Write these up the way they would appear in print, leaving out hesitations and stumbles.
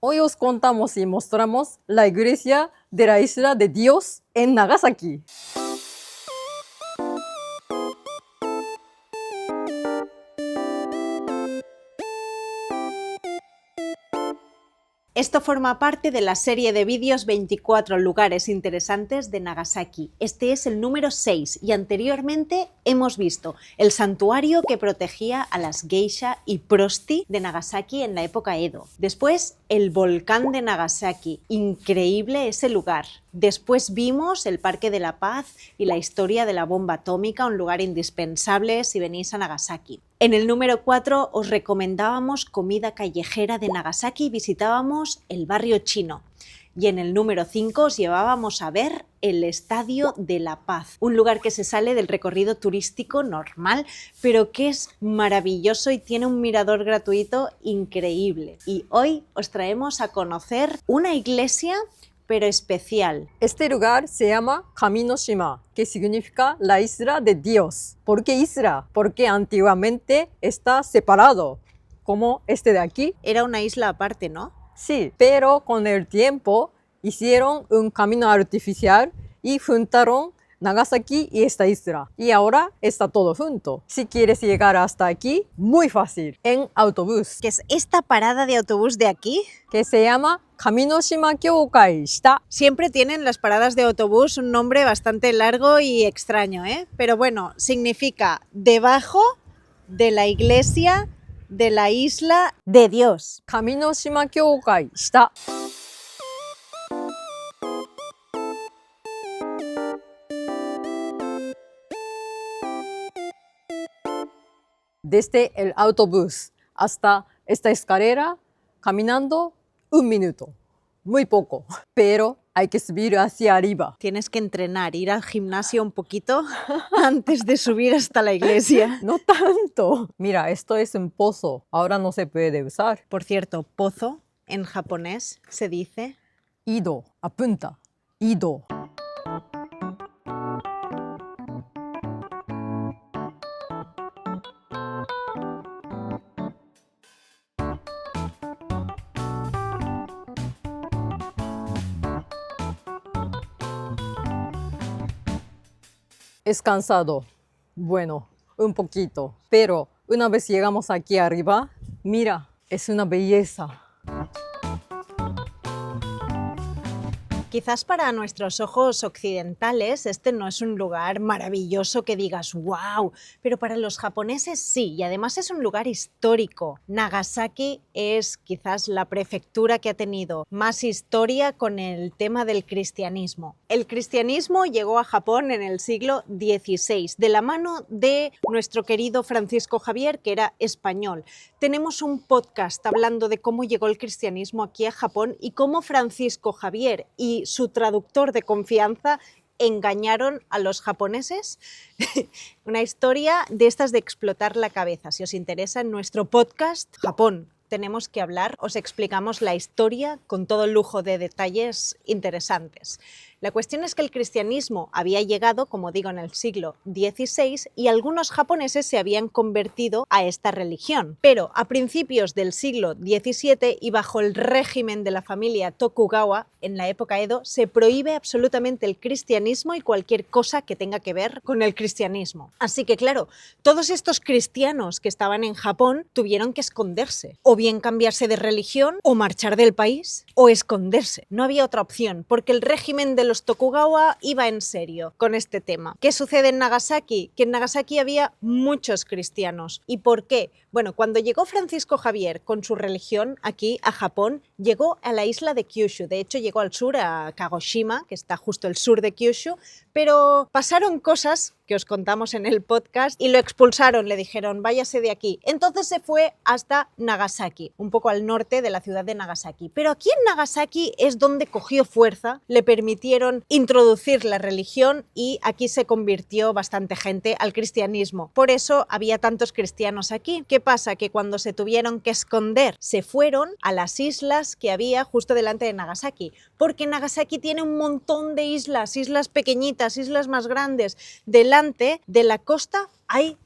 Hoy os contamos y mostramos la iglesia de la isla de Dios en Nagasaki. Esto forma parte de la serie de vídeos 24 lugares interesantes de Nagasaki. Este es el número 6 y anteriormente hemos visto el santuario que protegía a las geisha y prosti de Nagasaki en la época Edo. Después, el volcán de Nagasaki. Increíble ese lugar. Después vimos el Parque de la Paz y la historia de la bomba atómica, un lugar indispensable si venís a Nagasaki. En el número 4 os recomendábamos comida callejera de Nagasaki y visitábamos el barrio chino. Y en el número 5 os llevábamos a ver el Estadio de la Paz, un lugar que se sale del recorrido turístico normal, pero que es maravilloso y tiene un mirador gratuito increíble. Y hoy os traemos a conocer una iglesia pero especial. Este lugar se llama Kaminoshima, que significa la isla de Dios. ¿Por qué isla? Porque antiguamente está separado, como este de aquí. Era una isla aparte, ¿no? Sí, pero con el tiempo hicieron un camino artificial y juntaron Nagasaki y esta isla. Y ahora está todo junto. Si quieres llegar hasta aquí, muy fácil, en autobús. ¿Qué es esta parada de autobús de aquí? Que se llama Kaminoshima Kyōkai Shita. Siempre tienen las paradas de autobús un nombre bastante largo y extraño, ¿eh? Pero bueno, significa debajo de la iglesia de la isla de Dios. Kaminoshima Kyōkai Shita. Desde el autobús hasta esta escalera, caminando 1 minuto. Muy poco, pero hay que subir hacia arriba. Tienes que entrenar, ir al gimnasio un poquito antes de subir hasta la iglesia. No tanto. Mira, esto es un pozo. Ahora no se puede usar. Por cierto, pozo en japonés se dice Ido, apunta. Ido. Es cansado. Bueno, un poquito. Pero una vez llegamos aquí arriba, mira, es una belleza. Quizás para nuestros ojos occidentales este no es un lugar maravilloso que digas ¡wow! Pero para los japoneses sí, y además es un lugar histórico. Nagasaki es quizás la prefectura que ha tenido más historia con el tema del cristianismo. El cristianismo llegó a Japón en el siglo XVI, de la mano de nuestro querido Francisco Javier, que era español. Tenemos un podcast hablando de cómo llegó el cristianismo aquí a Japón y cómo Francisco Javier y su traductor de confianza engañaron a los japoneses. Una historia de estas de explotar la cabeza. Si os interesa, en nuestro podcast Japón tenemos que hablar, os explicamos la historia con todo lujo de detalles interesantes. La cuestión es que el cristianismo había llegado, como digo, en el siglo XVI y algunos japoneses se habían convertido a esta religión. Pero a principios del siglo XVII y bajo el régimen de la familia Tokugawa, en la época Edo, se prohíbe absolutamente el cristianismo y cualquier cosa que tenga que ver con el cristianismo. Así que claro, todos estos cristianos que estaban en Japón tuvieron que esconderse. O bien cambiarse de religión, o marchar del país, o esconderse. No había otra opción, porque el régimen de los Tokugawa iba en serio con este tema. ¿Qué sucede en Nagasaki? Que en Nagasaki había muchos cristianos. ¿Y por qué? Bueno, cuando llegó Francisco Javier con su religión aquí a Japón, llegó a la isla de Kyushu. De hecho, llegó al sur, a Kagoshima, que está justo al sur de Kyushu, pero pasaron cosas que os contamos en el podcast y lo expulsaron, le dijeron váyase de aquí. Entonces se fue hasta Nagasaki, un poco al norte de la ciudad de Nagasaki. Pero aquí en Nagasaki es donde cogió fuerza, le permitieron introducir la religión y aquí se convirtió bastante gente al cristianismo. Por eso había tantos cristianos aquí. ¿Qué pasa? Que cuando se tuvieron que esconder, se fueron a las islas que había justo delante de Nagasaki, porque Nagasaki tiene un montón de islas, islas pequeñitas, islas más grandes. Delante de la costa hay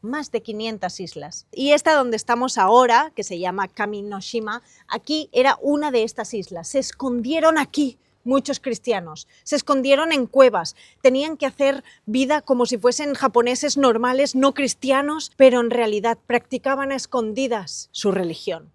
más de 500 islas. Y esta donde estamos ahora, que se llama Kaminoshima, aquí era una de estas islas. Se escondieron aquí muchos cristianos, se escondieron en cuevas, tenían que hacer vida como si fuesen japoneses normales, no cristianos, pero en realidad practicaban a escondidas su religión.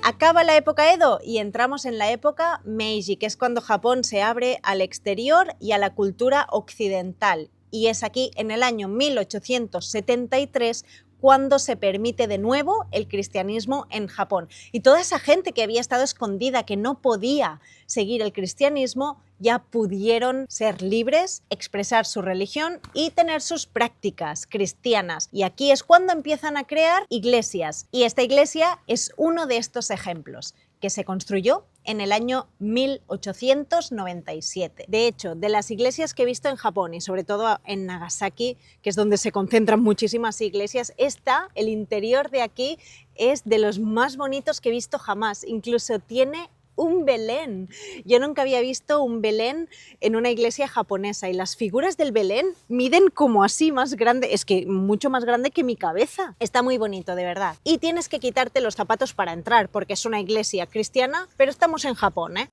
Acaba la época Edo y entramos en la época Meiji, que es cuando Japón se abre al exterior y a la cultura occidental. Y es aquí, en el año 1873, cuando se permite de nuevo el cristianismo en Japón. Y toda esa gente que había estado escondida, que no podía seguir el cristianismo, ya pudieron ser libres, expresar su religión y tener sus prácticas cristianas. Y aquí es cuando empiezan a crear iglesias. Y esta iglesia es uno de estos ejemplos, que se construyó en el año 1897. De hecho, de las iglesias que he visto en Japón y sobre todo en Nagasaki, que es donde se concentran muchísimas iglesias, el interior de aquí es de los más bonitos que he visto jamás. Incluso tiene un Belén. Yo nunca había visto un Belén en una iglesia japonesa y las figuras del Belén miden como así, más grande, es que mucho más grande que mi cabeza. Está muy bonito, de verdad. Y tienes que quitarte los zapatos para entrar porque es una iglesia cristiana, pero estamos en Japón, ¿eh?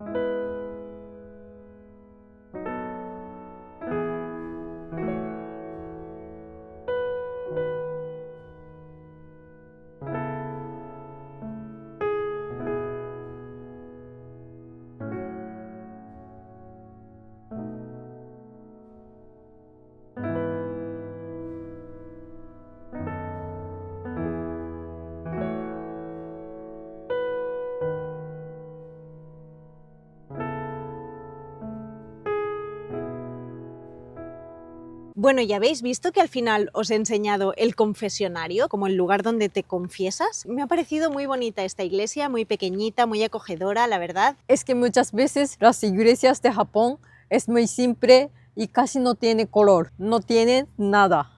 Bueno, ya habéis visto que al final os he enseñado el confesionario, como el lugar donde te confiesas. Me ha parecido muy bonita esta iglesia, muy pequeñita, muy acogedora, la verdad. Es que muchas veces las iglesias de Japón es muy simple y casi no tiene color, no tiene nada.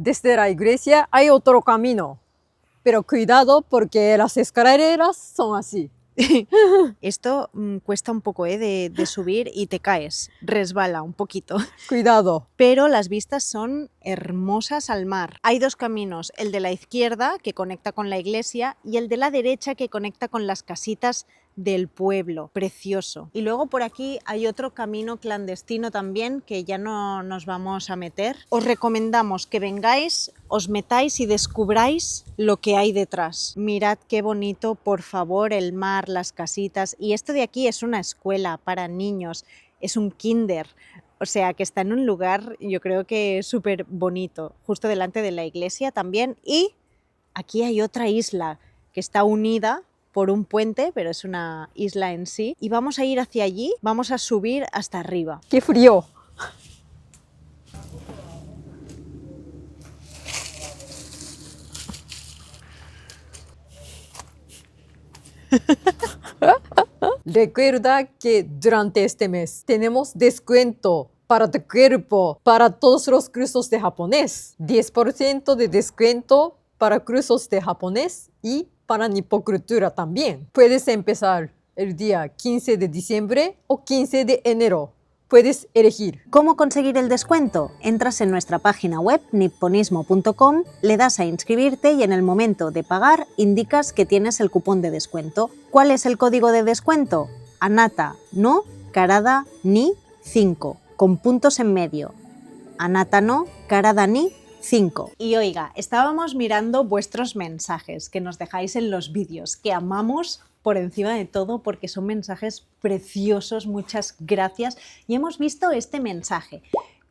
Desde la iglesia hay otro camino, pero cuidado porque las escaleras son así. Esto cuesta un poco de subir y te caes, resbala un poquito. Cuidado. Pero las vistas son hermosas al mar. Hay dos caminos, el de la izquierda que conecta con la iglesia y el de la derecha que conecta con las casitas del pueblo, precioso. Y luego por aquí hay otro camino clandestino también que ya no nos vamos a meter. Os recomendamos que vengáis, os metáis y descubráis lo que hay detrás. Mirad qué bonito, por favor, el mar, las casitas. Y esto de aquí es una escuela para niños, es un kinder. O sea, que está en un lugar, yo creo que súper bonito, justo delante de la iglesia también. Y aquí hay otra isla que está unida por un puente, pero es una isla en sí. Y vamos a ir hacia allí, vamos a subir hasta arriba. ¡Qué frío! Recuerda que durante este mes tenemos descuento para tu cuerpo, para todos los cursos de japonés. 10% de descuento para cursos de japonés y para Nippocultura también. Puedes empezar el día 15 de diciembre o 15 de enero. Puedes elegir. ¿Cómo conseguir el descuento? Entras en nuestra página web nipponismo.com, le das a inscribirte y en el momento de pagar indicas que tienes el cupón de descuento. ¿Cuál es el código de descuento? Anata no Karada ni 5, con puntos en medio. Anata no Karada ni 5. Y oiga, estábamos mirando vuestros mensajes que nos dejáis en los vídeos, que amamos por encima de todo porque son mensajes preciosos, muchas gracias. Y hemos visto este mensaje.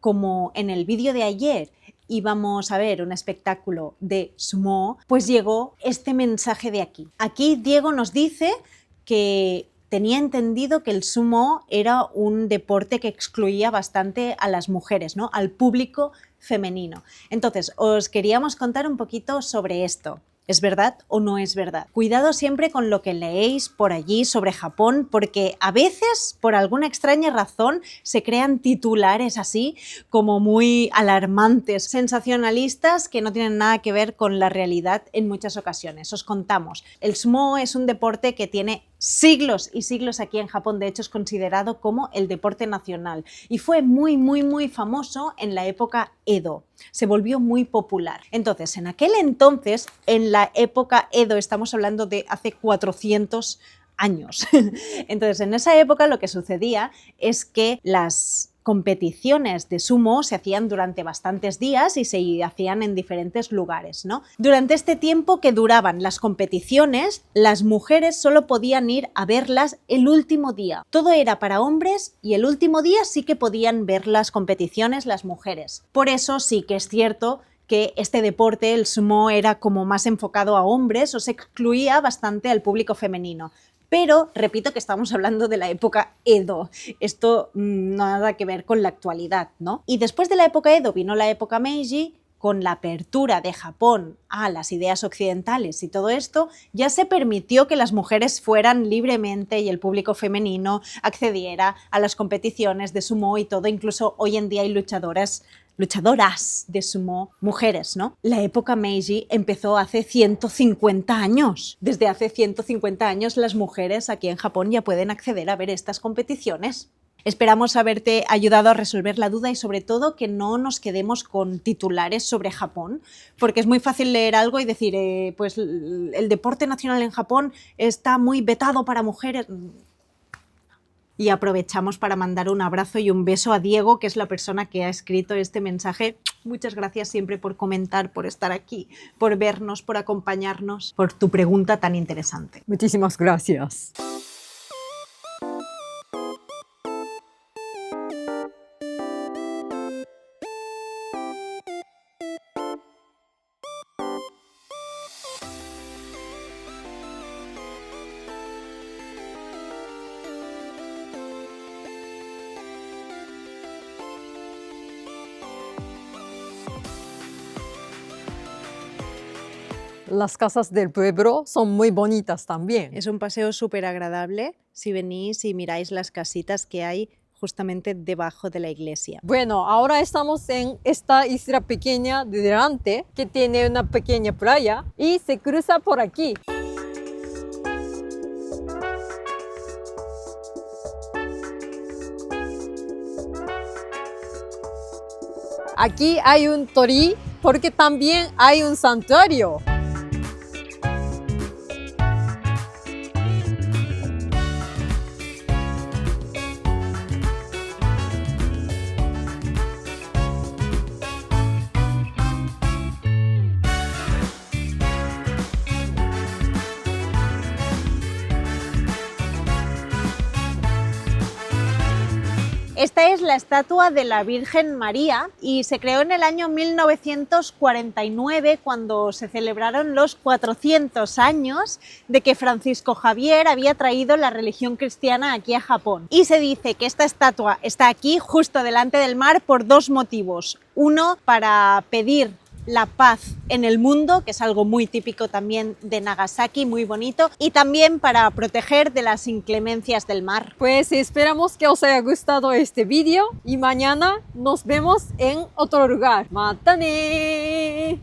como en el vídeo de ayer íbamos a ver un espectáculo de sumo, pues llegó este mensaje de aquí. Aquí Diego nos dice que tenía entendido que el sumo era un deporte que excluía bastante a las mujeres, ¿no? Al público femenino. Entonces, os queríamos contar un poquito sobre esto. ¿Es verdad o no es verdad? Cuidado siempre con lo que leéis por allí sobre Japón, porque a veces, por alguna extraña razón, se crean titulares así como muy alarmantes, sensacionalistas, que no tienen nada que ver con la realidad en muchas ocasiones. Os contamos, el sumo es un deporte que tiene siglos y siglos aquí en Japón, de hecho es considerado como el deporte nacional y fue muy famoso en la época Edo, se volvió muy popular. Entonces, en aquel entonces, en la época Edo, estamos hablando de hace 400 años, entonces en esa época lo que sucedía es que las competiciones de sumo se hacían durante bastantes días y se hacían en diferentes lugares, ¿no? Durante este tiempo que duraban las competiciones, las mujeres solo podían ir a verlas el último día. Todo era para hombres y el último día sí que podían ver las competiciones las mujeres. Por eso sí que es cierto que este deporte, el sumo, era como más enfocado a hombres o se excluía bastante al público femenino. Pero, repito que estamos hablando de la época Edo, esto nada que ver con la actualidad, ¿no? Y después de la época Edo vino la época Meiji, con la apertura de Japón a las ideas occidentales y todo esto, ya se permitió que las mujeres fueran libremente y el público femenino accediera a las competiciones de sumo y todo, incluso hoy en día hay luchadoras de sumo mujeres, ¿no? La época Meiji empezó hace 150 años. Desde hace 150 años las mujeres aquí en Japón ya pueden acceder a ver estas competiciones. Esperamos haberte ayudado a resolver la duda y sobre todo que no nos quedemos con titulares sobre Japón, porque es muy fácil leer algo y decir, pues el deporte nacional en Japón está muy vetado para mujeres. Y aprovechamos para mandar un abrazo y un beso a Diego, que es la persona que ha escrito este mensaje. Muchas gracias siempre por comentar, por estar aquí, por vernos, por acompañarnos, por tu pregunta tan interesante. Muchísimas gracias. Las casas del pueblo son muy bonitas también. Es un paseo súper agradable si venís y miráis las casitas que hay justamente debajo de la iglesia. Bueno, ahora estamos en esta isla pequeña de delante que tiene una pequeña playa y se cruza por aquí. Aquí hay un torii porque también hay un santuario. Esta es la estatua de la Virgen María y se creó en el año 1949 cuando se celebraron los 400 años de que Francisco Javier había traído la religión cristiana aquí a Japón. Y se dice que esta estatua está aquí justo delante del mar por dos motivos. Uno, para pedir la paz en el mundo, que es algo muy típico también de Nagasaki, muy bonito, y también para proteger de las inclemencias del mar. Pues esperamos que os haya gustado este vídeo y mañana nos vemos en otro lugar. ¡Mata ne!